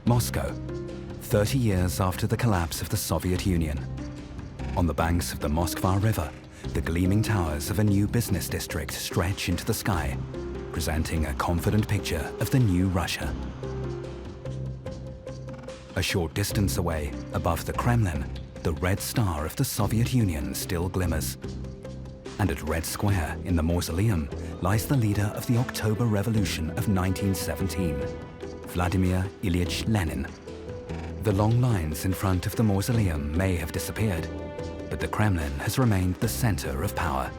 Moscow, 30 years after the collapse of the Soviet Union. On the banks of the Moskva River, the gleaming towers of a new business district stretch into the sky, presenting a confident picture of the new Russia. A short distance away, above the Kremlin, the red star of the Soviet Union still glimmers. And at Red Square, in the mausoleum, lies the leader of the October Revolution of 1917, Vladimir Ilyich Lenin. The long lines in front of the mausoleum may have disappeared, but the Kremlin has remained the center of power.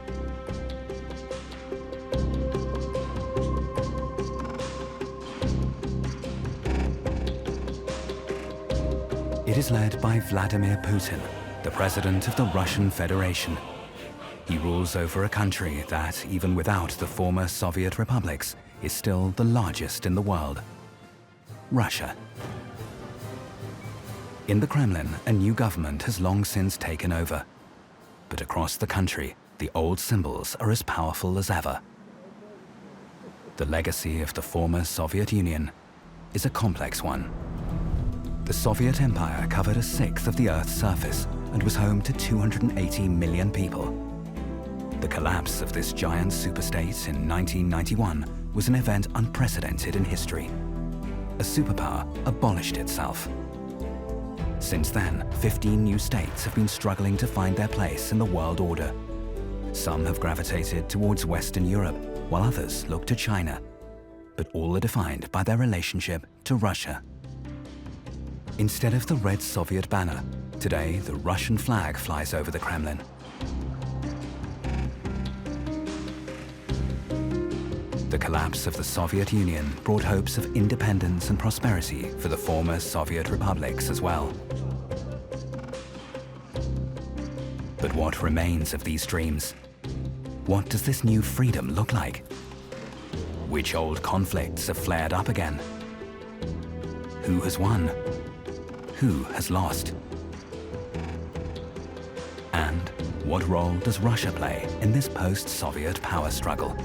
It is led by Vladimir Putin, the president of the Russian Federation. He rules over a country that, even without the former Soviet republics, is still the largest in the world. Russia. In the Kremlin, a new government has long since taken over. But across the country, the old symbols are as powerful as ever. The legacy of the former Soviet Union is a complex one. The Soviet Empire covered a sixth of the Earth's surface and was home to 280 million people. The collapse of this giant superstate in 1991 was an event unprecedented in history. A superpower abolished itself. Since then, 15 new states have been struggling to find their place in the world order. Some have gravitated towards Western Europe, while others look to China. But all are defined by their relationship to Russia. Instead of the red Soviet banner, today the Russian flag flies over the Kremlin. The collapse of the Soviet Union brought hopes of independence and prosperity for the former Soviet republics as well. But what remains of these dreams? What does this new freedom look like? Which old conflicts have flared up again? Who has won? Who has lost? And what role does Russia play in this post-Soviet power struggle?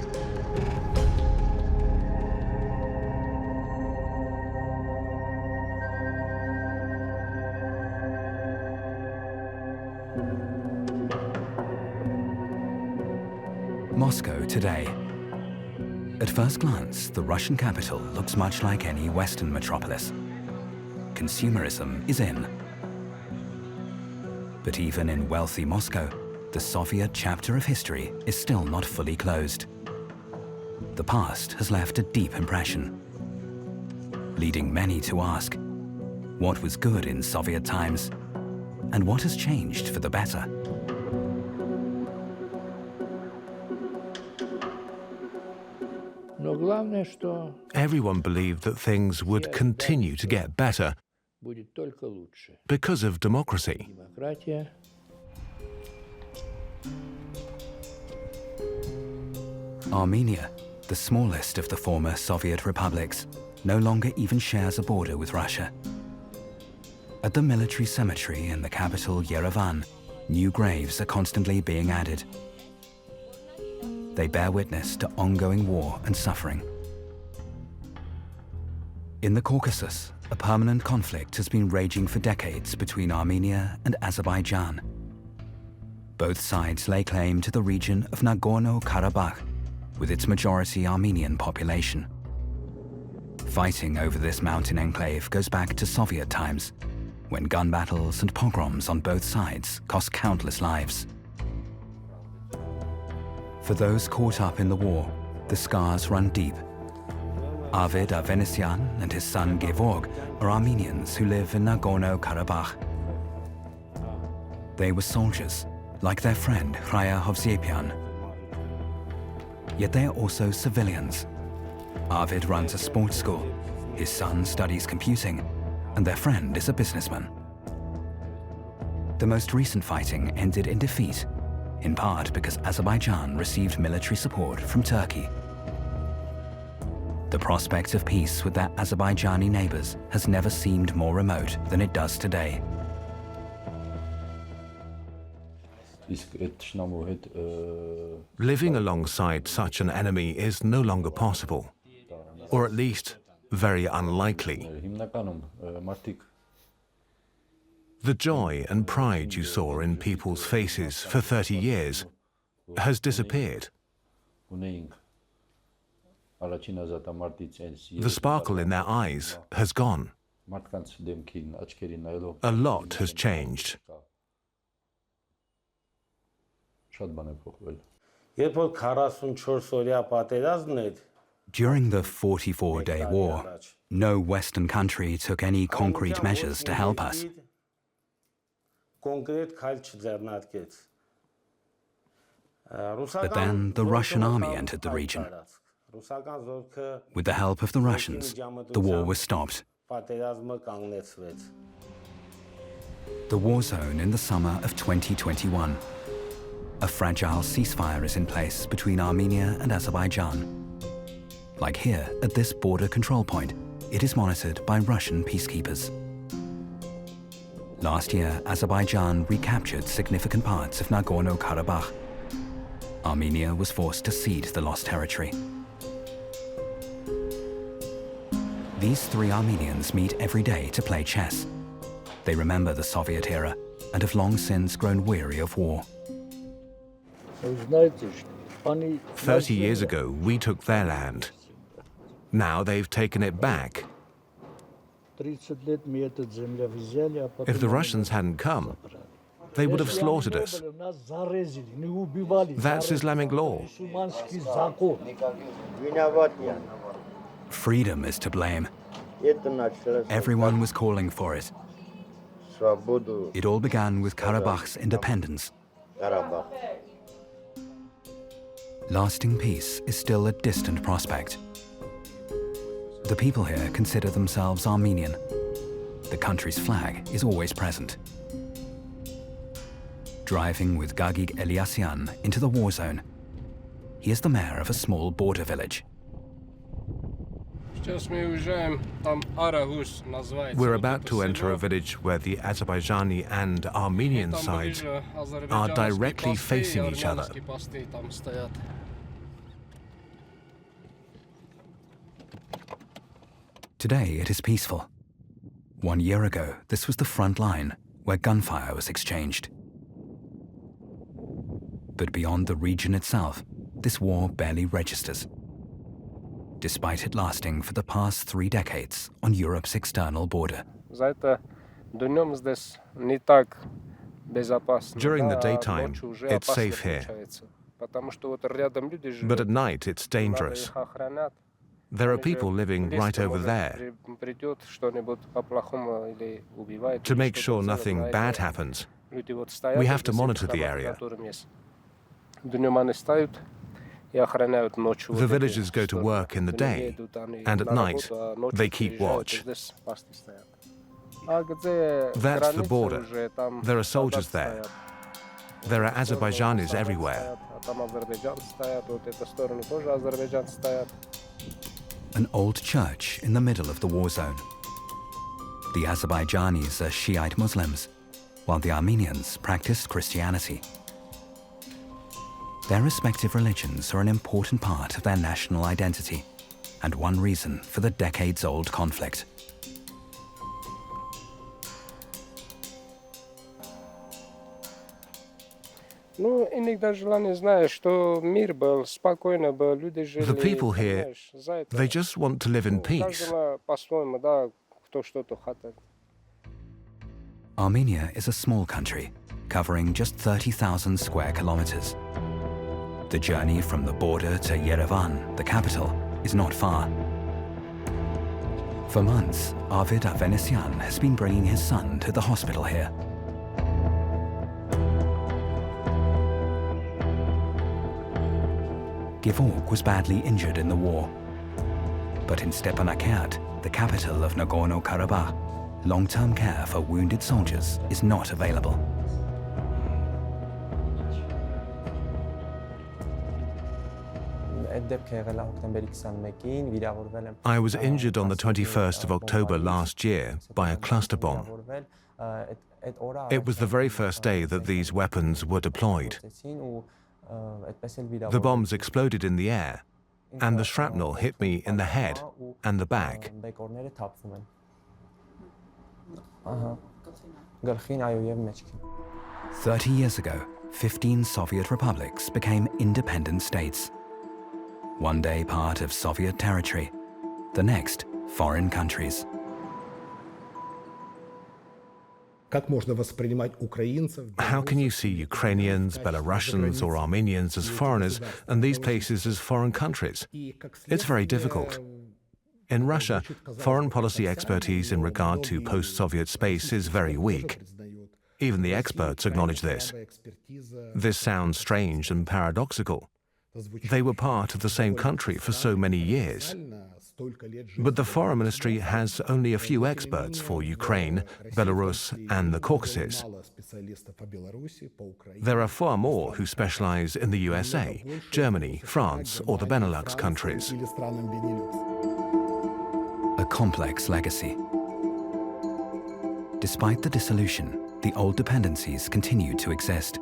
Moscow today. At first glance, the Russian capital looks much like any Western metropolis. Consumerism is in. But even in wealthy Moscow, the Soviet chapter of history is still not fully closed. The past has left a deep impression, leading many to ask, what was good in Soviet times, and what has changed for the better? Everyone believed that things would continue to get better because of democracy. Armenia, the smallest of the former Soviet republics, no longer even shares a border with Russia. At the military cemetery in the capital Yerevan, new graves are constantly being added. They bear witness to ongoing war and suffering. In the Caucasus, a permanent conflict has been raging for decades between Armenia and Azerbaijan. Both sides lay claim to the region of Nagorno-Karabakh, with its majority Armenian population. Fighting over this mountain enclave goes back to Soviet times, when gun battles and pogroms on both sides cost countless lives. For those caught up in the war, the scars run deep. Arvid Avenesian and his son Gevorg are Armenians who live in Nagorno-Karabakh. They were soldiers, like their friend Raya Hovsepian. Yet they are also civilians. Arvid runs a sports school, his son studies computing, and their friend is a businessman. The most recent fighting ended in defeat, in part because Azerbaijan received military support from Turkey. The prospect of peace with their Azerbaijani neighbors has never seemed more remote than it does today. Living alongside such an enemy is no longer possible, or at least very unlikely. The joy and pride you saw in people's faces for 30 years has disappeared. The sparkle in their eyes has gone. A lot has changed. During the 44-day war, no Western country took any concrete measures to help us. But then the Russian army entered the region. With the help of the Russians, the war was stopped. The war zone in the summer of 2021. A fragile ceasefire is in place between Armenia and Azerbaijan. Like here, at this border control point, it is monitored by Russian peacekeepers. Last year, Azerbaijan recaptured significant parts of Nagorno-Karabakh. Armenia was forced to cede the lost territory. These three Armenians meet every day to play chess. They remember the Soviet era and have long since grown weary of war. 30 years ago, we took their land. Now they've taken it back. If the Russians hadn't come, they would have slaughtered us. That's Islamic law. Freedom is to blame. Everyone was calling for it. It all began with Karabakh's independence. Lasting peace is still a distant prospect. The people here consider themselves Armenian. The country's flag is always present. Driving with Gagig Eliasyan into the war zone, he is the mayor of a small border village. We're about to enter a village where the Azerbaijani and Armenian sides are directly facing each other. Today it is peaceful. 1 year ago, this was the front line where gunfire was exchanged. But beyond the region itself, this war barely registers, despite it lasting for the past 3 decades on Europe's external border. During the daytime, it's safe here. But at night, it's dangerous. There are people living right over there. To make sure nothing bad happens, we have to monitor the area. The villagers go to work in the day, and at night, they keep watch. That's the border. There are soldiers there. There are Azerbaijanis everywhere. An old church in the middle of the war zone. The Azerbaijanis are Shiite Muslims, while the Armenians practice Christianity. Their respective religions are an important part of their national identity, and one reason for the decades-old conflict. The people here, they just want to live in peace. Armenia is a small country, covering just 30,000 square kilometers. The journey from the border to Yerevan, the capital, is not far. For months, Arvid Avenesian has been bringing his son to the hospital here. Gevorg was badly injured in the war. But in Stepanakert, the capital of Nagorno-Karabakh, long-term care for wounded soldiers is not available. I was injured on the 21st of October last year by a cluster bomb. It was the very first day that these weapons were deployed. The bombs exploded in the air, and the shrapnel hit me in the head and the back. 30 years ago, 15 Soviet republics became independent states. One day part of Soviet territory, the next foreign countries. How can you see Ukrainians, Belarusians, or Armenians as foreigners and these places as foreign countries? It's very difficult. In Russia, foreign policy expertise in regard to post-Soviet space is very weak. Even the experts acknowledge this. This sounds strange and paradoxical. They were part of the same country for so many years. But the Foreign Ministry has only a few experts for Ukraine, Belarus, and the Caucasus. There are far more who specialize in the USA, Germany, France, or the Benelux countries. A complex legacy. Despite the dissolution, the old dependencies continued to exist.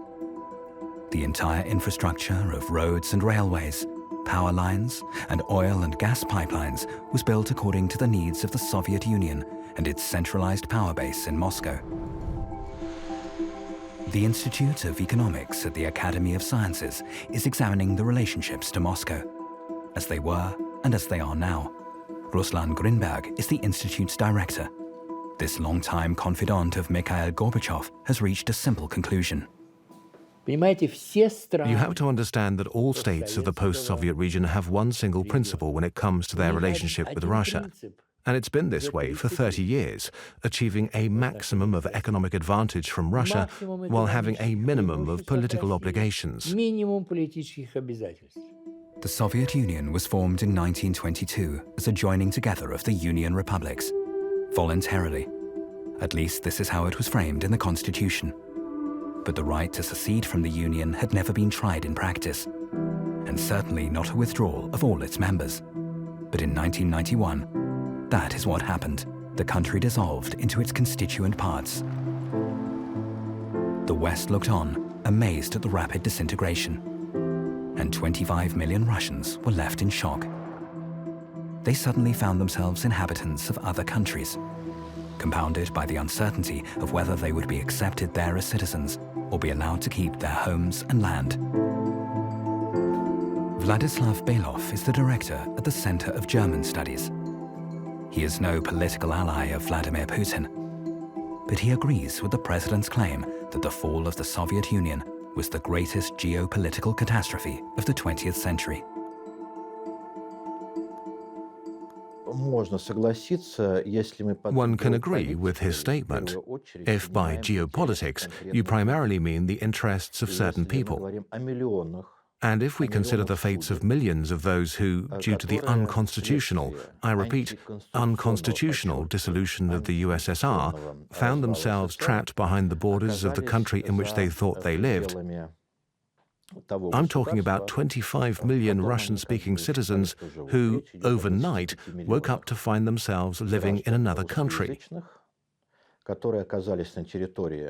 The entire infrastructure of roads and railways, power lines, and oil and gas pipelines was built according to the needs of the Soviet Union and its centralized power base in Moscow. The Institute of Economics at the Academy of Sciences is examining the relationships to Moscow, as they were and as they are now. Ruslan Grinberg is the Institute's director. This longtime confidant of Mikhail Gorbachev has reached a simple conclusion. You have to understand that all states of the post-Soviet region have one single principle when it comes to their relationship with Russia. And it's been this way for 30 years, achieving a maximum of economic advantage from Russia while having a minimum of political obligations. The Soviet Union was formed in 1922 as a joining together of the Union republics, voluntarily. At least this is how it was framed in the Constitution. But the right to secede from the Union had never been tried in practice, and certainly not a withdrawal of all its members. But in 1991, that is what happened. The country dissolved into its constituent parts. The West looked on, amazed at the rapid disintegration, and 25 million Russians were left in shock. They suddenly found themselves inhabitants of other countries, compounded by the uncertainty of whether they would be accepted there as citizens or be allowed to keep their homes and land. Vladislav Belov is the director at the Center of German Studies. He is no political ally of Vladimir Putin, but he agrees with the president's claim that the fall of the Soviet Union was the greatest geopolitical catastrophe of the 20th century. One can agree with his statement, if by geopolitics you primarily mean the interests of certain people. And if we consider the fates of millions of those who, due to the unconstitutional, I repeat, unconstitutional dissolution of the USSR, found themselves trapped behind the borders of the country in which they thought they lived, I'm talking about 25 million Russian-speaking citizens who, overnight, woke up to find themselves living in another country.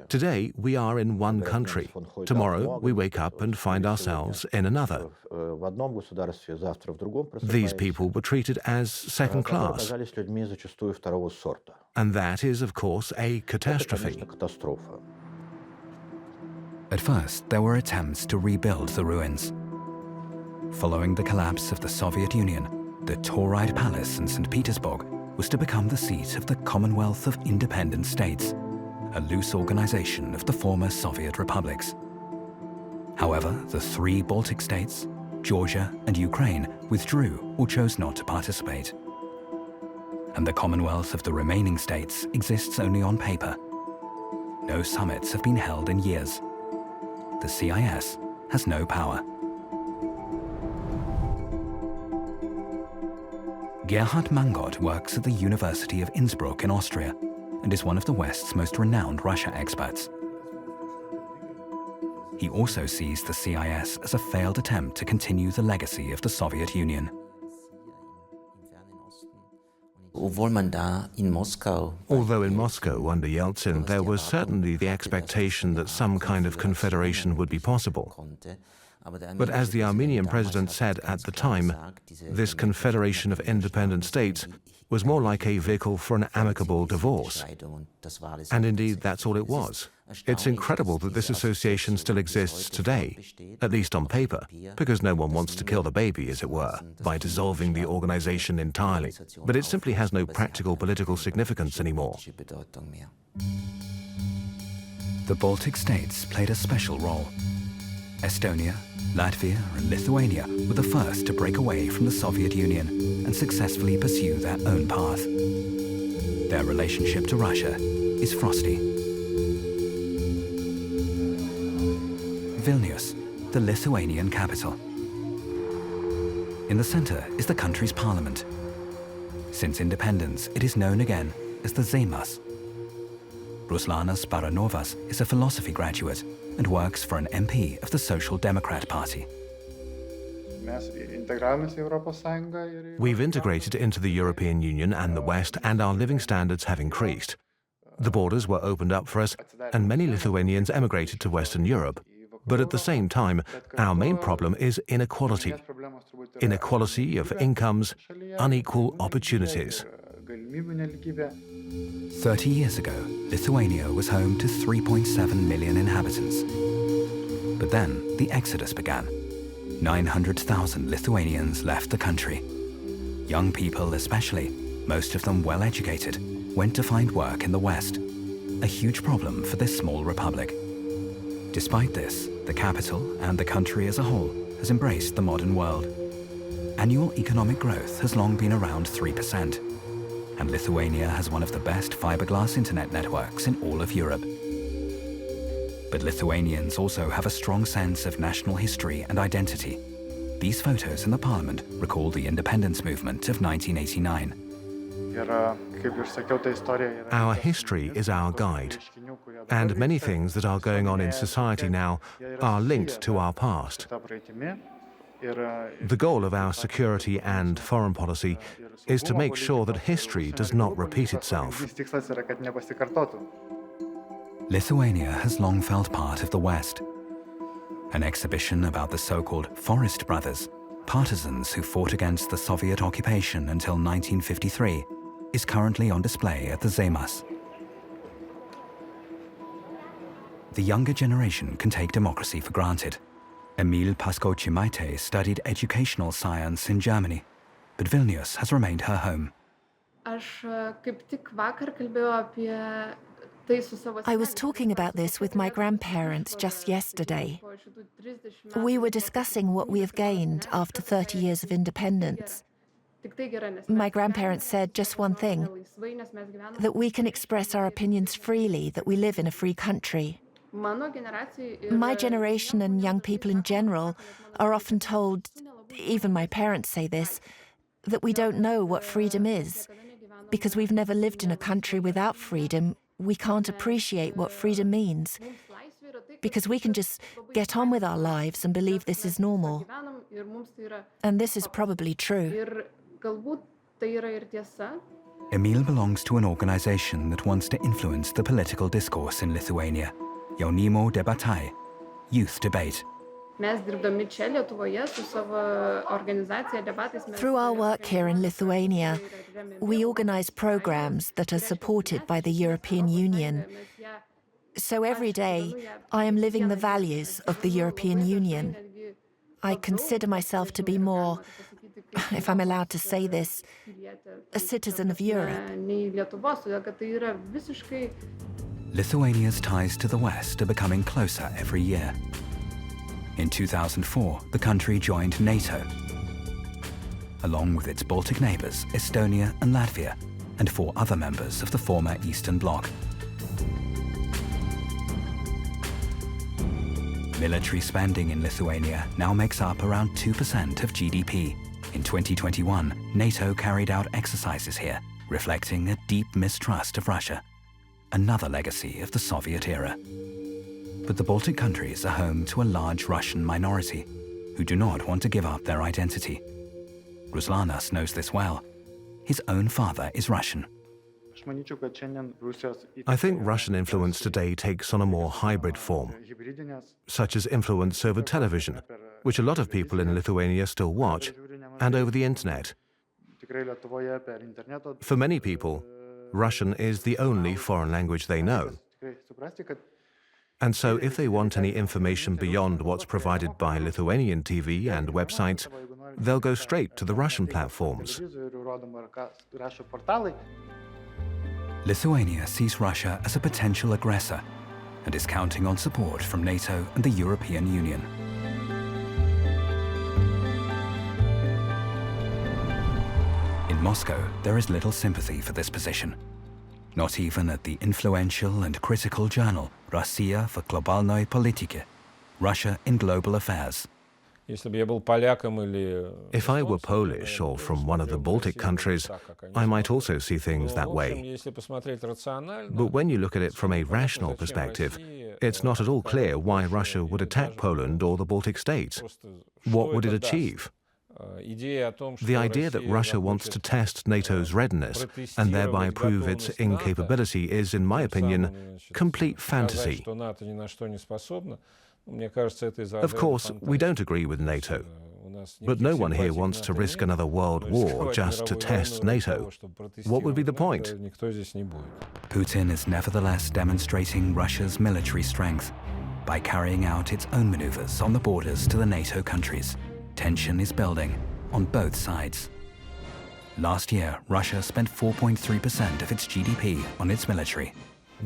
Today, we are in one country. Tomorrow, we wake up and find ourselves in another. These people were treated as second class. And that is, of course, a catastrophe. At first, there were attempts to rebuild the ruins. Following the collapse of the Soviet Union, the Tauride Palace in St. Petersburg was to become the seat of the Commonwealth of Independent States, a loose organization of the former Soviet republics. However, the three Baltic states, Georgia and Ukraine, withdrew or chose not to participate. And the Commonwealth of the remaining states exists only on paper. No summits have been held in years. The CIS has no power. Gerhard Mangot works at the University of Innsbruck in Austria and is one of the West's most renowned Russia experts. He also sees the CIS as a failed attempt to continue the legacy of the Soviet Union. Although in Moscow under Yeltsin there was certainly the expectation that some kind of confederation would be possible, But as the Armenian president said at the time, this confederation of independent states was more like a vehicle for an amicable divorce. And indeed, that's all it was. It's incredible that this association still exists today, at least on paper, because no one wants to kill the baby, as it were, by dissolving the organization entirely. But it simply has no practical political significance anymore. The Baltic states played a special role. Estonia, Latvia, and Lithuania were the first to break away from the Soviet Union and successfully pursue their own path. Their relationship to Russia is frosty. Vilnius, the Lithuanian capital. In the center is the country's parliament. Since independence, it is known again as the Seimas. Ruslanas Baranovas is a philosophy graduate and works for an MP of the Social Democrat Party. We've integrated into the European Union and the West, and our living standards have increased. The borders were opened up for us, and many Lithuanians emigrated to Western Europe. But at the same time, our main problem is inequality. Inequality of incomes, unequal opportunities. 30 years ago, Lithuania was home to 3.7 million inhabitants. But then the exodus began. 900,000 Lithuanians left the country. Young people especially, most of them well-educated, went to find work in the West, a huge problem for this small republic. Despite this, the capital and the country as a whole has embraced the modern world. Annual economic growth has long been around 3%, and Lithuania has one of the best fiberglass internet networks in all of Europe. But Lithuanians also have a strong sense of national history and identity. These photos in the parliament recall the independence movement of 1989. Our history is our guide, and many things that are going on in society now are linked to our past. The goal of our security and foreign policy is to make sure that history does not repeat itself. Lithuania has long felt part of the West. An exhibition about the so-called Forest Brothers, partisans who fought against the Soviet occupation until 1953, is currently on display at the Seimas. The younger generation can take democracy for granted. Emil Paskochimaite studied educational science in Germany, but Vilnius has remained her home. I was talking about this with my grandparents just yesterday. We were discussing what we have gained after 30 years of independence. My grandparents said just one thing, that we can express our opinions freely, that we live in a free country. My generation and young people in general are often told, even my parents say this, that we don't know what freedom is. Because we've never lived in a country without freedom, we can't appreciate what freedom means. Because we can just get on with our lives and believe this is normal. And this is probably true. Emil belongs to an organization that wants to influence the political discourse in Lithuania, Jaunimo Debatai, Youth Debate. Through our work here in Lithuania, we organize programs that are supported by the European Union. So every day, I am living the values of the European Union. I consider myself to be more, if I'm allowed to say this, a citizen of Europe. Lithuania's ties to the West are becoming closer every year. In 2004, the country joined NATO, along with its Baltic neighbors, Estonia and Latvia, and 4 other members of the former Eastern Bloc. Military spending in Lithuania now makes up around 2% of GDP. In 2021, NATO carried out exercises here, reflecting a deep mistrust of Russia, another legacy of the Soviet era. But the Baltic countries are home to a large Russian minority who do not want to give up their identity. Ruslanas knows this well. His own father is Russian. I think Russian influence today takes on a more hybrid form, such as influence over television, which a lot of people in Lithuania still watch, and over the internet. For many people, Russian is the only foreign language they know. And so if they want any information beyond what's provided by Lithuanian TV and websites, they'll go straight to the Russian platforms. Lithuania sees Russia as a potential aggressor and is counting on support from NATO and the European Union. In Moscow, there is little sympathy for this position. Not even at the influential and critical journal Россия в глобальной политике, Russia in Global Affairs. If I were Polish or from one of the Baltic countries, I might also see things that way. But when you look at it from a rational perspective, it's not at all clear why Russia would attack Poland or the Baltic states. What would it achieve? The idea that Russia wants to test NATO's readiness and thereby prove its incapability is, in my opinion, complete fantasy. Of course, we don't agree with NATO, but no one here wants to risk another world war just to test NATO. What would be the point? Putin is nevertheless demonstrating Russia's military strength by carrying out its own maneuvers on the borders to the NATO countries. Tension is building on both sides. Last year, Russia spent 4.3% of its GDP on its military.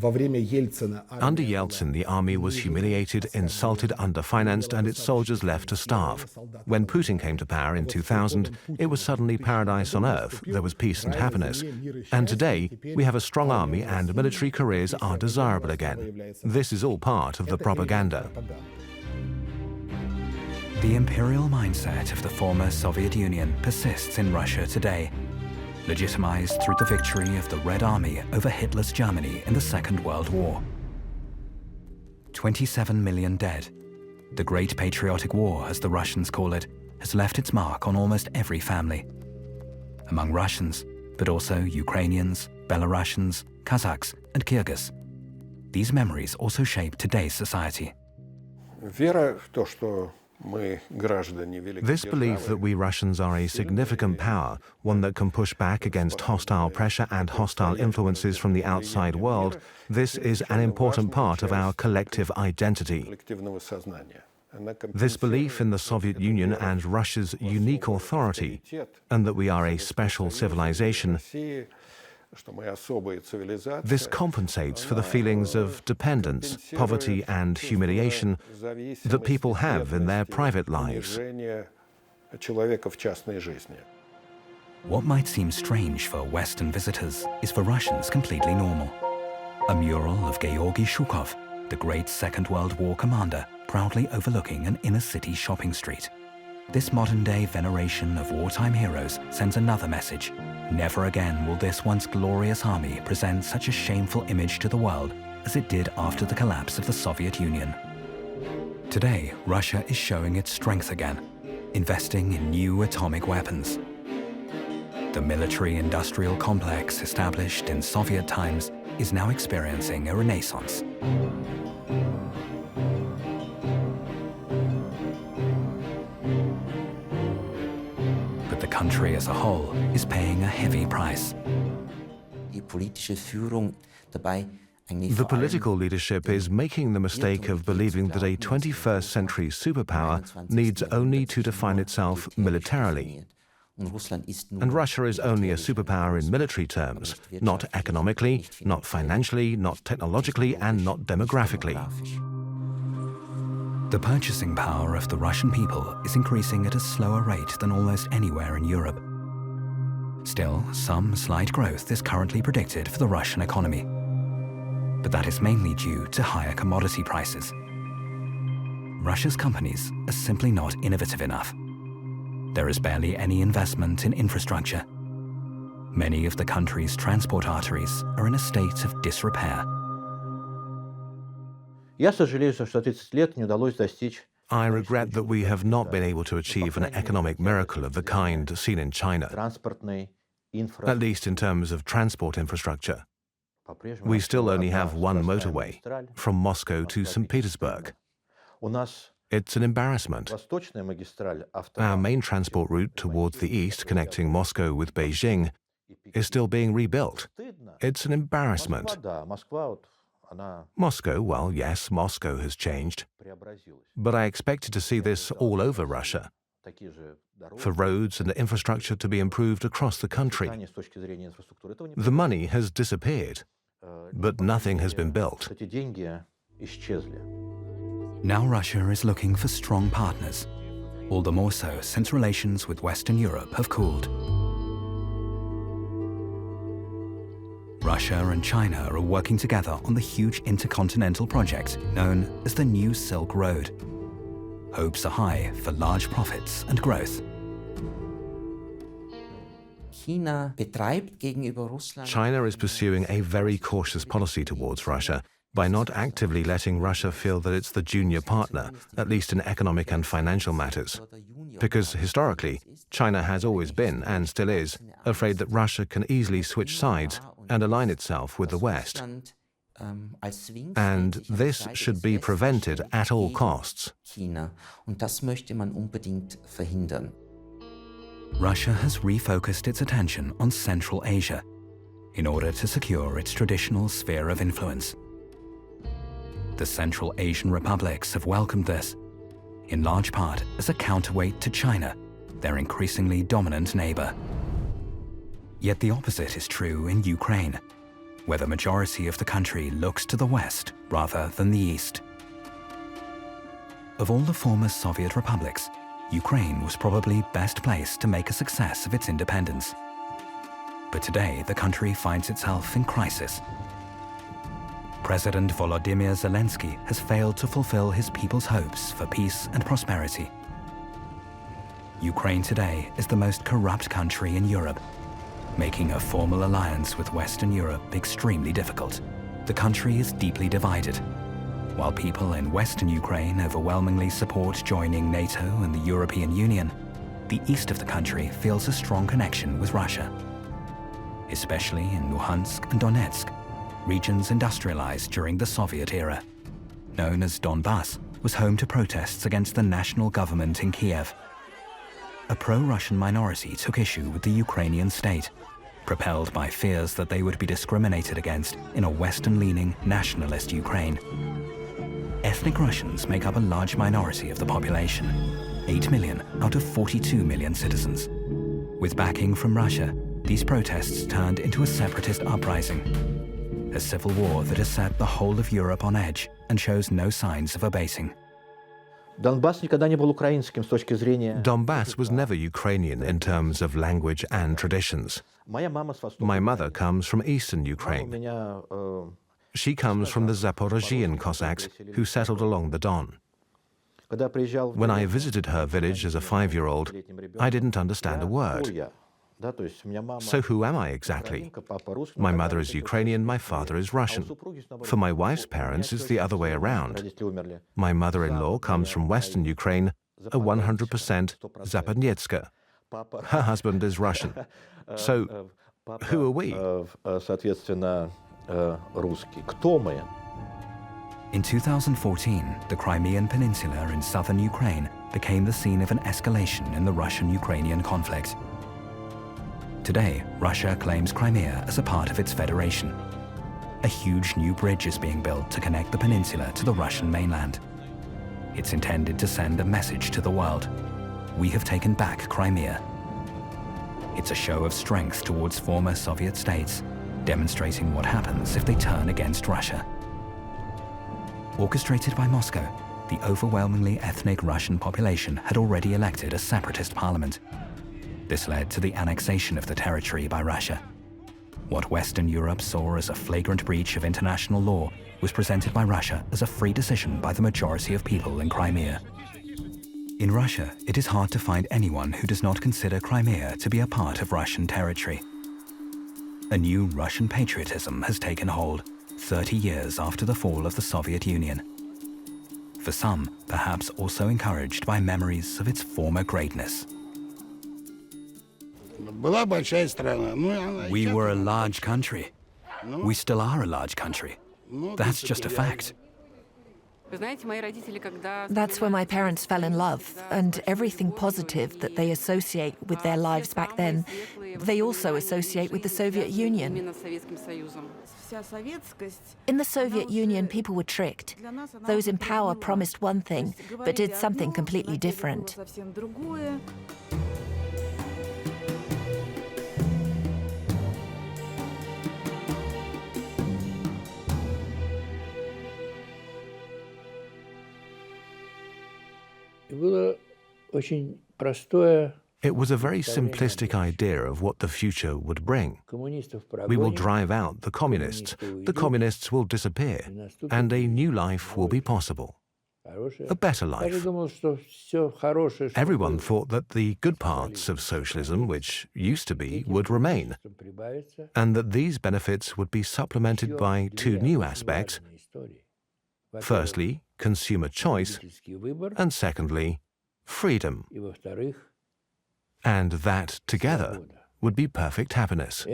Under Yeltsin, the army was humiliated, insulted, underfinanced, and its soldiers left to starve. When Putin came to power in 2000, it was suddenly paradise on earth. There was peace and happiness. And today, we have a strong army and military careers are desirable again. This is all part of the propaganda. The imperial mindset of the former Soviet Union persists in Russia today, legitimized through the victory of the Red Army over Hitler's Germany in the Second World War. 27 million dead. The Great Patriotic War, as the Russians call it, has left its mark on almost every family. Among Russians, but also Ukrainians, Belarusians, Kazakhs, and Kyrgyz. These memories also shape today's society. This belief that we Russians are a significant power, one that can push back against hostile pressure and hostile influences from the outside world, this is an important part of our collective identity. This belief in the Soviet Union and Russia's unique authority, and that we are a special civilization, this compensates for the feelings of dependence, poverty, and humiliation that people have in their private lives. What might seem strange for Western visitors is for Russians completely normal. A mural of Georgy Shukov, the great Second World War commander, proudly overlooking an inner-city shopping street. This modern-day veneration of wartime heroes sends another message. Never again will this once glorious army present such a shameful image to the world as it did after the collapse of the Soviet Union. Today, Russia is showing its strength again, investing in new atomic weapons. The military-industrial complex established in Soviet times is now experiencing a renaissance. The country as a whole is paying a heavy price. The political leadership is making the mistake of believing that a 21st century superpower needs only to define itself militarily. And Russia is only a superpower in military terms, not economically, not financially, not technologically, and not demographically. The purchasing power of the Russian people is increasing at a slower rate than almost anywhere in Europe. Still, some slight growth is currently predicted for the Russian economy. But that is mainly due to higher commodity prices. Russia's companies are simply not innovative enough. There is barely any investment in infrastructure. Many of the country's transport arteries are in a state of disrepair. I regret that we have not been able to achieve an economic miracle of the kind seen in China. at least in terms of transport infrastructure. We still only have one motorway, from Moscow to St. Petersburg. It's an embarrassment. Our main transport route towards the east, connecting Moscow with Beijing, is still being rebuilt. It's an embarrassment. Moscow, well, yes, Moscow has changed. But I expected to see this all over Russia, for roads and the infrastructure to be improved across the country. The money has disappeared, but nothing has been built. Now Russia is looking for strong partners, all the more so since relations with Western Europe have cooled. Russia and China are working together on the huge intercontinental project known as the New Silk Road. Hopes are high for large profits and growth. China is pursuing a very cautious policy towards Russia by not actively letting Russia feel that it's the junior partner, at least in economic and financial matters. Because historically, China has always been, and still is, afraid that Russia can easily switch sides and align itself with the West. And this should be prevented at all costs. Russia has refocused its attention on Central Asia in order to secure its traditional sphere of influence. The Central Asian republics have welcomed this, in large part as a counterweight to China, their increasingly dominant neighbor. Yet the opposite is true in Ukraine, where the majority of the country looks to the west rather than the east. Of all the former Soviet republics, Ukraine was probably best placed to make a success of its independence. But today, the country finds itself in crisis. President Volodymyr Zelensky has failed to fulfill his people's hopes for peace and prosperity. Ukraine today is the most corrupt country in Europe, making a formal alliance with Western Europe extremely difficult. The country is deeply divided. While people in Western Ukraine overwhelmingly support joining NATO and the European Union, the east of the country feels a strong connection with Russia. Especially in Luhansk and Donetsk, regions industrialized during the Soviet era. Known as Donbass, was home to protests against the national government in Kiev. A pro-Russian minority took issue with the Ukrainian state, propelled by fears that they would be discriminated against in a Western-leaning nationalist Ukraine. Ethnic Russians make up a large minority of the population, 8 million out of 42 million citizens. With backing from Russia, these protests turned into a separatist uprising, a civil war that has set the whole of Europe on edge and shows no signs of abating. Donbass was never Ukrainian in terms of language and traditions. My mother comes from eastern Ukraine. She comes from the Zaporozhian Cossacks who settled along the Don. When I visited her village as a 5-year-old, I didn't understand a word. So who am I exactly? My mother is Ukrainian, my father is Russian. For my wife's parents, it's the other way around. My mother-in-law comes from Western Ukraine, a 100% Zapadnetska. Her husband is Russian. So, who are we? In 2014, the Crimean Peninsula in southern Ukraine became the scene of an escalation in the Russian-Ukrainian conflict. Today, Russia claims Crimea as a part of its federation. A huge new bridge is being built to connect the peninsula to the Russian mainland. It's intended to send a message to the world. We have taken back Crimea. It's a show of strength towards former Soviet states, demonstrating what happens if they turn against Russia. Orchestrated by Moscow, the overwhelmingly ethnic Russian population had already elected a separatist parliament. This led to the annexation of the territory by Russia. What Western Europe saw as a flagrant breach of international law was presented by Russia as a free decision by the majority of people in Crimea. In Russia, it is hard to find anyone who does not consider Crimea to be a part of Russian territory. A new Russian patriotism has taken hold, 30 years after the fall of the Soviet Union. For some, perhaps also encouraged by memories of its former greatness. We were a large country. We still are a large country. That's just a fact. That's when my parents fell in love, and everything positive that they associate with their lives back then, they also associate with the Soviet Union. In the Soviet Union, people were tricked. Those in power promised one thing, but did something completely different. It was a very simplistic idea of what the future would bring. We will drive out the communists will disappear, and a new life will be possible. A better life. Everyone thought that the good parts of socialism, which used to be, would remain, and that these benefits would be supplemented by two new aspects. Firstly, consumer choice, and secondly, freedom. And that, together, would be perfect happiness.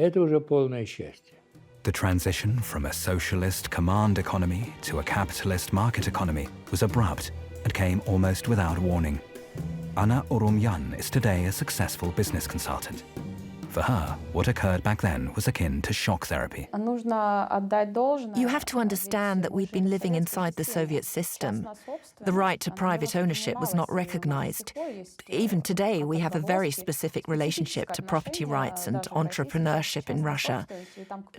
The transition from a socialist command economy to a capitalist market economy was abrupt and came almost without warning. Anna Orumyan is today a successful business consultant. For her, what occurred back then was akin to shock therapy. You have to understand that we'd been living inside the Soviet system. The right to private ownership was not recognized. Even today, we have a very specific relationship to property rights and entrepreneurship in Russia.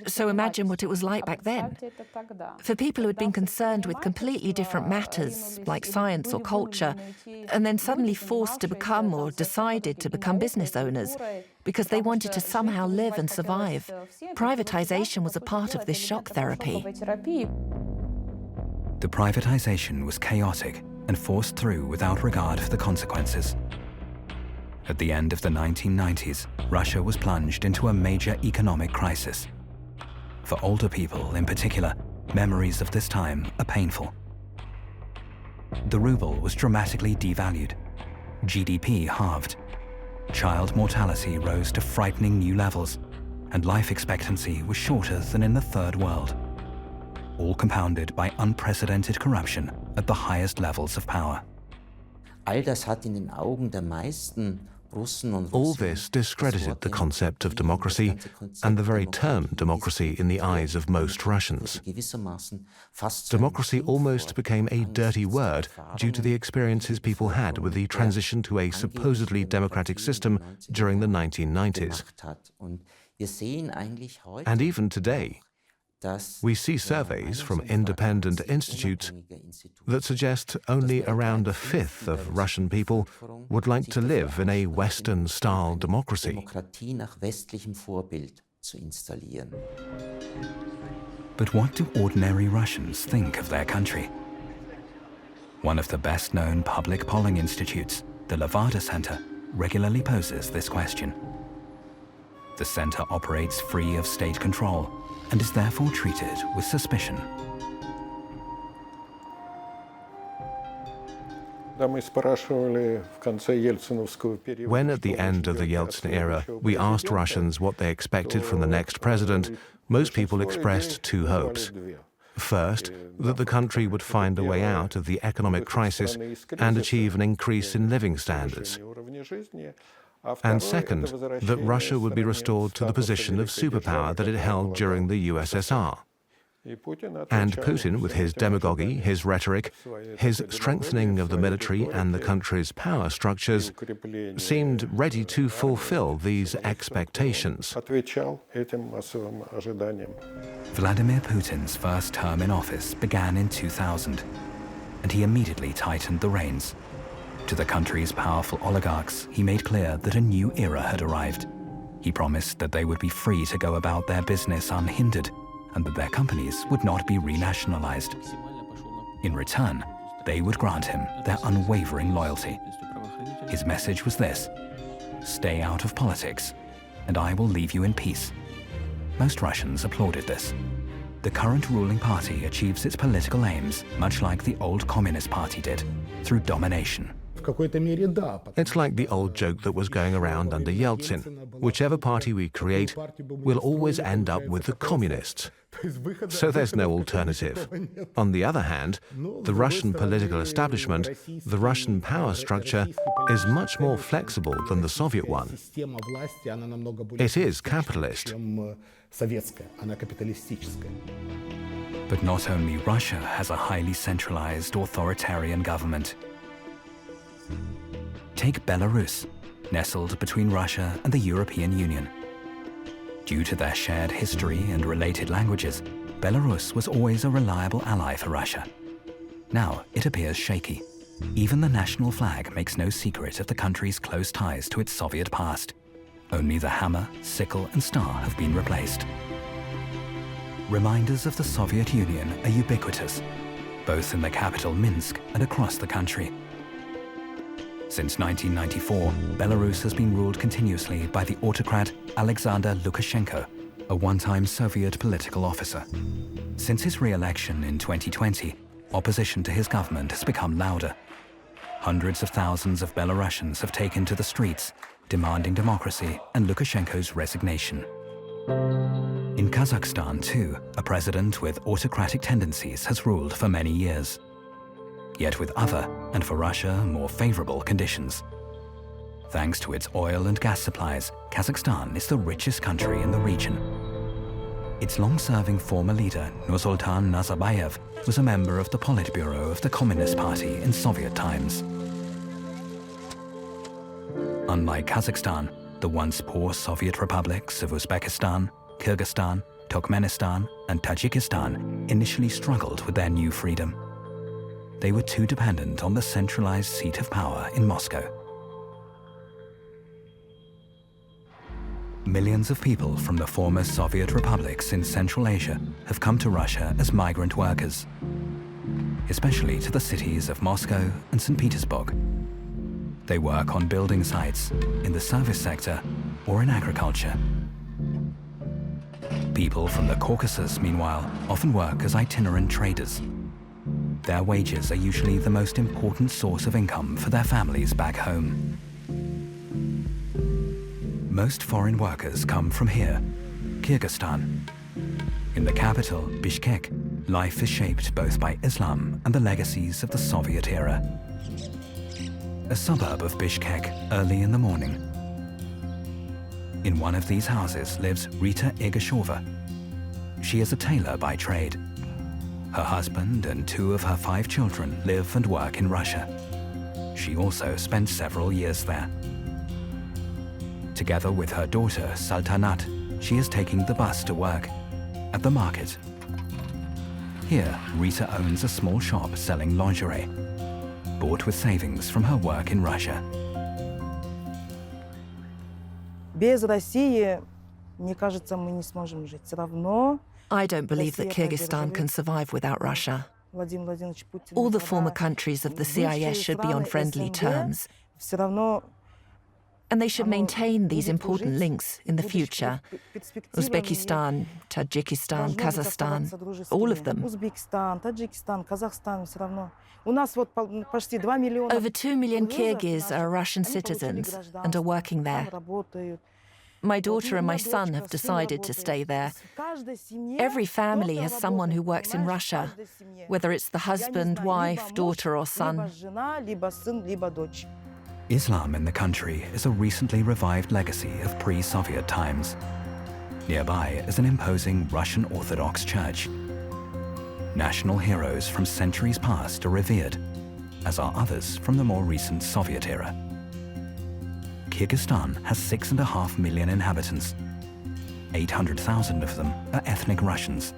So imagine what it was like back then. For people who had been concerned with completely different matters, like science or culture, and then suddenly forced to become or decided to become business owners, because they wanted to somehow live and survive. Privatization was a part of this shock therapy. The privatization was chaotic and forced through without regard for the consequences. At the end of the 1990s, Russia was plunged into a major economic crisis. For older people in particular, memories of this time are painful. The ruble was dramatically devalued. GDP halved. Child mortality rose to frightening new levels, and life expectancy was shorter than in the Third World, all compounded by unprecedented corruption at the highest levels of power. All this discredited the concept of democracy and the very term democracy in the eyes of most Russians. Democracy almost became a dirty word due to the experiences people had with the transition to a supposedly democratic system during the 1990s. And even today, we see surveys from independent institutes that suggest only around a fifth of Russian people would like to live in a Western-style democracy. But what do ordinary Russians think of their country? One of the best-known public polling institutes, the Levada Center, regularly poses this question. The center operates free of state control and is therefore treated with suspicion. When at the end of the Yeltsin era, we asked Russians what they expected from the next president, most people expressed two hopes. First, that the country would find a way out of the economic crisis and achieve an increase in living standards. And second, that Russia would be restored to the position of superpower that it held during the USSR. And Putin, with his demagogy, his rhetoric, his strengthening of the military and the country's power structures, seemed ready to fulfill these expectations. Vladimir Putin's first term in office began in 2000, and he immediately tightened the reins. To the country's powerful oligarchs, he made clear that a new era had arrived. He promised that they would be free to go about their business unhindered, and that their companies would not be renationalized. In return, they would grant him their unwavering loyalty. His message was this: stay out of politics, and I will leave you in peace. Most Russians applauded this. The current ruling party achieves its political aims much like the old Communist Party did, through domination. It's like the old joke that was going around under Yeltsin. whichever party we create will always end up with the communists. So there's no alternative. On the other hand, the Russian political establishment, the Russian power structure, is much more flexible than the Soviet one. It is capitalist. But not only Russia has a highly centralized authoritarian government. Take Belarus, nestled between Russia and the European Union. Due to their shared history and related languages, Belarus was always a reliable ally for Russia. Now it appears shaky. Even the national flag makes no secret of the country's close ties to its Soviet past. Only the hammer, sickle, and star have been replaced. Reminders of the Soviet Union are ubiquitous, both in the capital Minsk and across the country. Since 1994, Belarus has been ruled continuously by the autocrat Alexander Lukashenko, a one-time Soviet political officer. Since his re-election in 2020, opposition to his government has become louder. Hundreds of thousands of Belarusians have taken to the streets, demanding democracy and Lukashenko's resignation. In Kazakhstan, too, a president with autocratic tendencies has ruled for many years, yet with other, and for Russia, more favorable conditions. Thanks to its oil and gas supplies, Kazakhstan is the richest country in the region. Its long-serving former leader, Nursultan Nazarbayev, was a member of the Politburo of the Communist Party in Soviet times. Unlike Kazakhstan, the once poor Soviet republics of Uzbekistan, Kyrgyzstan, Turkmenistan, and Tajikistan initially struggled with their new freedom. They were too dependent on the centralized seat of power in Moscow. Millions of people from the former Soviet republics in Central Asia have come to Russia as migrant workers, especially to the cities of Moscow and St. Petersburg. They work on building sites, in the service sector, or in agriculture. People from the Caucasus, meanwhile, often work as itinerant traders. Their wages are usually the most important source of income for their families back home. Most foreign workers come from here, Kyrgyzstan. In the capital, Bishkek, life is shaped both by Islam and the legacies of the Soviet era. A suburb of Bishkek, early in the morning. In one of these houses lives Rita Igashova. She is a tailor by trade. Her husband and 2 of her 5 children live and work in Russia. She also spent several years there. Together with her daughter, Saltanat, she is taking the bus to work at the market. Here, Rita owns a small shop selling lingerie, bought with savings from her work in Russia. Без России, мне кажется, мы не сможем жить. Все равно I don't believe that Kyrgyzstan can survive without Russia. All the former countries of the CIS should be on friendly terms, and they should maintain these important links in the future. Uzbekistan, Tajikistan, Kazakhstan, all of them. Over 2 million Kyrgyz are Russian citizens and are working there. My daughter and my son have decided to stay there. Every family has someone who works in Russia, whether it's the husband, wife, daughter, or son. Islam in the country is a recently revived legacy of pre-Soviet times. Nearby is an imposing Russian Orthodox church. National heroes from centuries past are revered, as are others from the more recent Soviet era. Kyrgyzstan has 6.5 million inhabitants. 800,000 of them are ethnic Russians.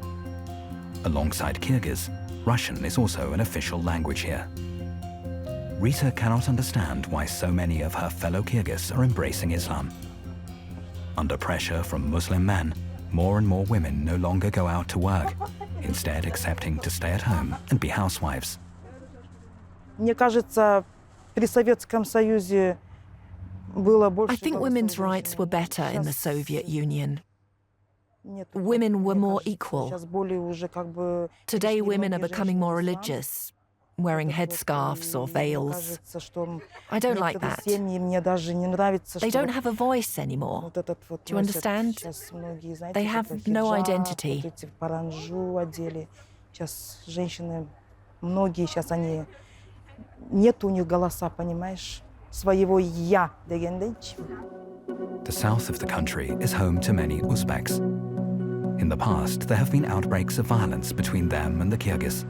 Alongside Kyrgyz, Russian is also an official language here. Rita cannot understand why so many of her fellow Kyrgyz are embracing Islam. Under pressure from Muslim men, more and more women no longer go out to work, instead accepting to stay at home and be housewives. Мне кажется, при Советском Союзе I think women's rights were better in the Soviet Union. Women were more equal. Today, women are becoming more religious. wearing headscarves or veils. I don't like that. They don't have a voice anymore. Do you understand? They have no identity. The south of the country is home to many Uzbeks. In the past, there have been outbreaks of violence between them and the Kyrgyz.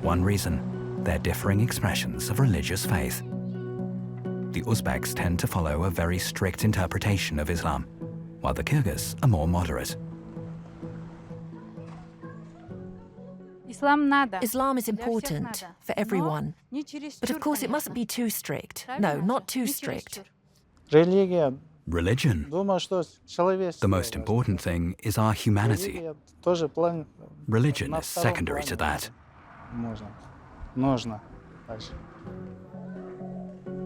One reason, their differing expressions of religious faith. The Uzbeks tend to follow a very strict interpretation of Islam, while the Kyrgyz are more moderate. Islam is important for everyone, but of course it mustn't be too strict. No, not too strict. Religion. The most important thing is our humanity. Religion is secondary to that.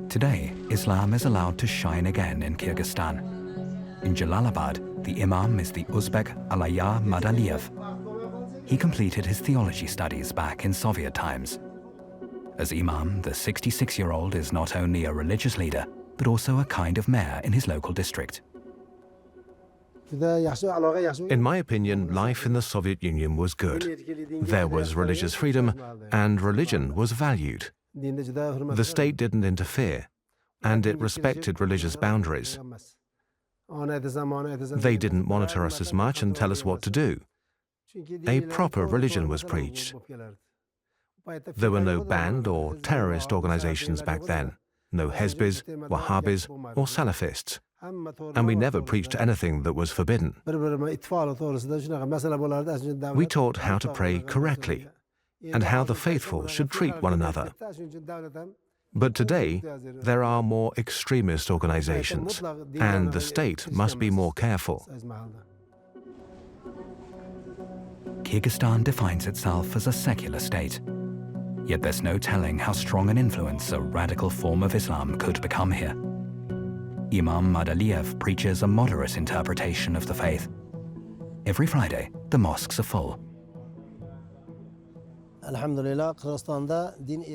Today, Islam is allowed to shine again in Kyrgyzstan. In Jalalabad, the imam is the Uzbek Alaya Madaliyev. He completed his theology studies back in Soviet times. As imam, the 66-year-old is not only a religious leader, but also a kind of mayor in his local district. In my opinion, life in the Soviet Union was good. There was religious freedom, and religion was valued. The state didn't interfere, and it respected religious boundaries. They didn't monitor us as much and tell us what to do. A proper religion was preached. There were no banned or terrorist organizations back then, no Hezbis, Wahhabis, or Salafists, and we never preached anything that was forbidden. We taught how to pray correctly and how the faithful should treat one another. But today, there are more extremist organizations, and the state must be more careful. Kyrgyzstan defines itself as a secular state. Yet there's no telling how strong an influence a radical form of Islam could become here. Imam Madaliyev preaches a moderate interpretation of the faith. Every Friday, the mosques are full.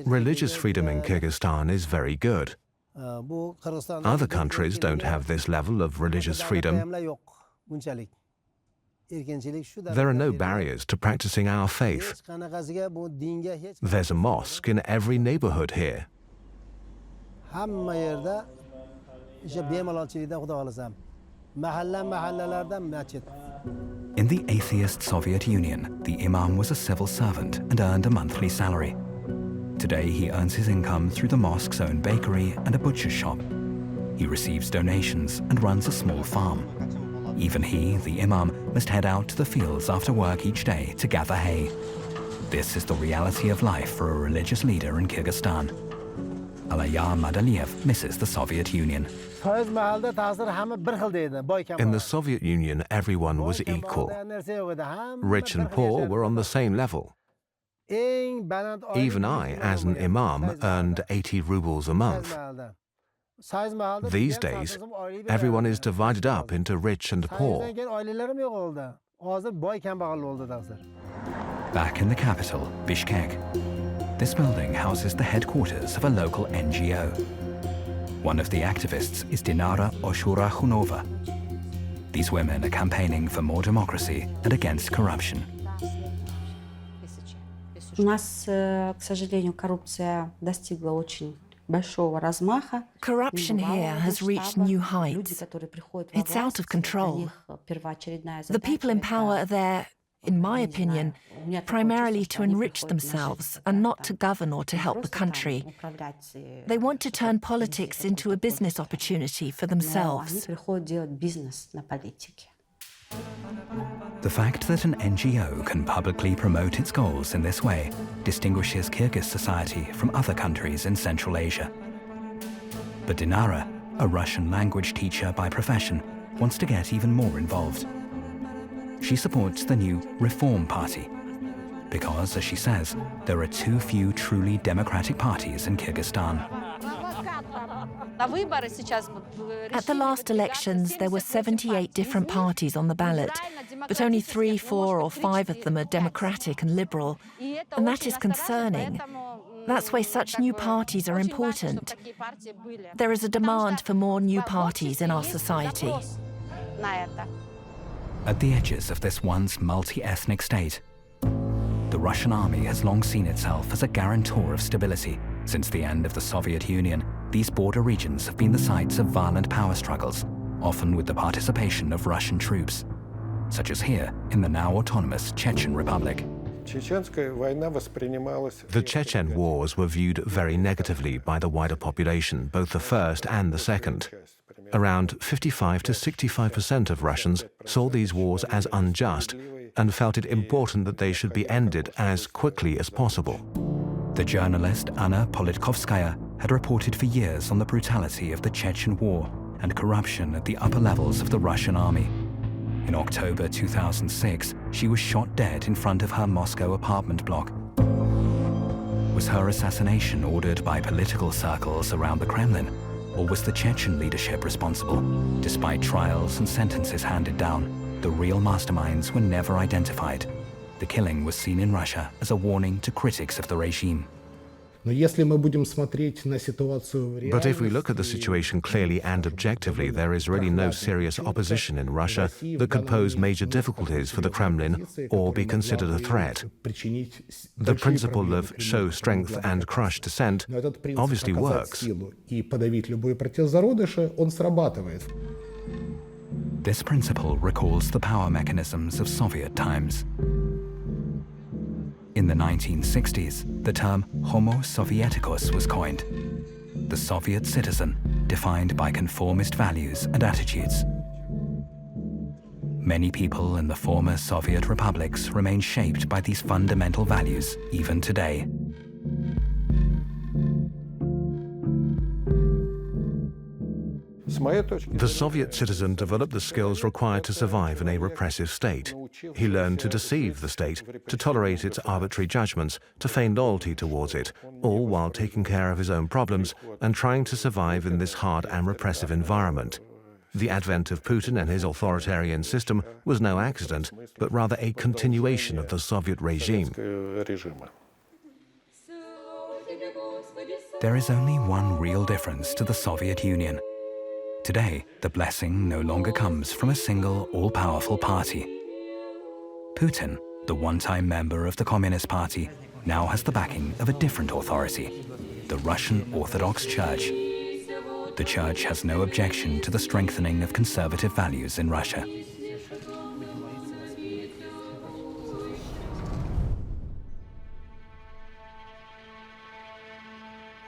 Religious freedom in Kyrgyzstan is very good. Other countries don't have this level of religious freedom. There are no barriers to practicing our faith. There's a mosque in every neighborhood here. In the atheist Soviet Union, the imam was a civil servant and earned a monthly salary. Today, he earns his income through the mosque's own bakery and a butcher's shop. He receives donations and runs a small farm. Even he, the imam, must head out to the fields after work each day to gather hay. This is the reality of life for a religious leader in Kyrgyzstan. Alaya Madaliyev misses the Soviet Union. In the Soviet Union, everyone was equal. Rich and poor were on the same level. Even I, as an imam, earned 80 rubles a month. These days, everyone is divided up into rich and poor. Back in the capital, Bishkek, this building houses the headquarters of a local NGO. One of the activists is Dinara Oshura-Khunova. These women are campaigning for more democracy and against corruption. У нас, к сожалению, коррупция достигла очень большого размаха. Corruption here has reached new heights. It's out of control. The people in power are there, in my opinion, primarily to enrich themselves and not to govern or to help the country. They want to turn politics into a business opportunity for themselves. The fact that an NGO can publicly promote its goals in this way distinguishes Kyrgyz society from other countries in Central Asia. But Dinara, a Russian language teacher by profession, wants to get even more involved. She supports the new Reform Party because, as she says, there are too few truly democratic parties in Kyrgyzstan. At the last elections, there were 78 different parties on the ballot, but only 3, 4, or 5 of them are democratic and liberal, and that is concerning. That's why such new parties are important. There is a demand for more new parties in our society. At the edges of this once multi-ethnic state, the Russian army has long seen itself as a guarantor of stability. Since the end of the Soviet Union, these border regions have been the sites of violent power struggles, often with the participation of Russian troops, such as here in the now autonomous Chechen Republic. The Chechen wars were viewed very negatively by the wider population, both the first and the second. Around 55 to 65% of Russians saw these wars as unjust and felt it important that they should be ended as quickly as possible. The journalist Anna Politkovskaya had reported for years on the brutality of the Chechen War and corruption at the upper levels of the Russian army. In October 2006, she was shot dead in front of her Moscow apartment block. Was her assassination ordered by political circles around the Kremlin, or was the Chechen leadership responsible? Despite trials and sentences handed down, the real masterminds were never identified. The killing was seen in Russia as a warning to critics of the regime. But if we look at the situation clearly and objectively, there is really no serious opposition in Russia that could pose major difficulties for the Kremlin or be considered a threat. The principle of show strength and crush dissent obviously works. This principle recalls the power mechanisms of Soviet times. In the 1960s, the term Homo Sovieticus was coined, the Soviet citizen defined by conformist values and attitudes. Many people in the former Soviet republics remain shaped by these fundamental values even today. The Soviet citizen developed the skills required to survive in a repressive state. He learned to deceive the state, to tolerate its arbitrary judgments, to feign loyalty towards it, all while taking care of his own problems and trying to survive in this hard and repressive environment. The advent of Putin and his authoritarian system was no accident, but rather a continuation of the Soviet regime. There is only one real difference to the Soviet Union. Today, the blessing no longer comes from a single all-powerful party. Putin, the one-time member of the Communist Party, now has the backing of a different authority, the Russian Orthodox Church. The Church has no objection to the strengthening of conservative values in Russia.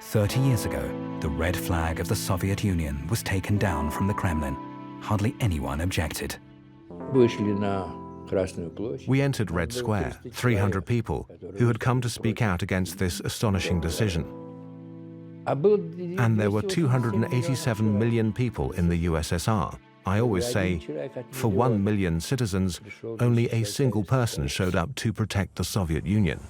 "30 years ago, the red flag of the Soviet Union was taken down from the Kremlin. Hardly anyone objected. We entered Red Square, 300 people, who had come to speak out against this astonishing decision. And there were 287 million people in the USSR. I always say, for 1 million citizens, only a single person showed up to protect the Soviet Union.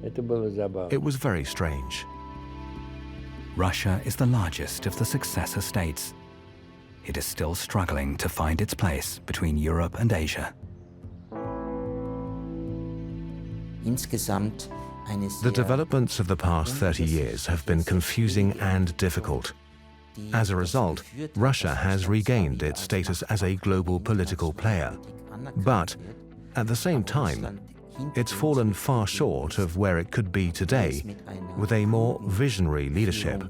It was very strange. Russia is the largest of the successor states. It is still struggling to find its place between Europe and Asia. The developments of the past 30 years have been confusing and difficult. As a result, Russia has regained its status as a global political player. But at the same time, it's fallen far short of where it could be today with a more visionary leadership.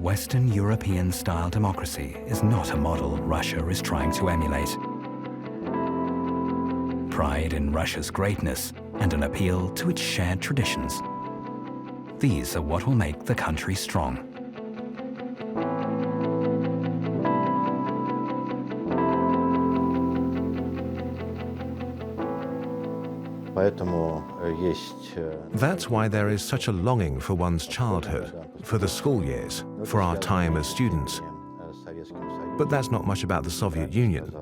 Western European-style democracy is not a model Russia is trying to emulate. Pride in Russia's greatness and an appeal to its shared traditions. These are what will make the country strong. That's why there is such a longing for one's childhood, for the school years, for our time as students. But that's not much about the Soviet Union.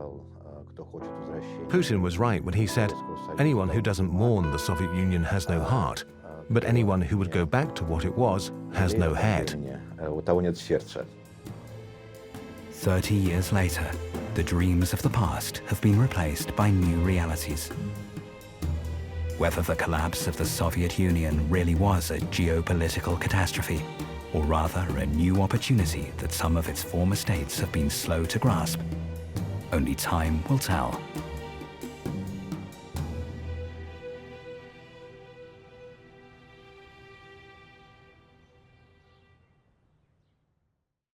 Putin was right when he said, anyone who doesn't mourn the Soviet Union has no heart, but anyone who would go back to what it was has no head. 30 years later, The dreams of the past have been replaced by new realities. Whether the collapse of the Soviet Union really was a geopolitical catastrophe, or rather a new opportunity that some of its former states have been slow to grasp, only time will tell.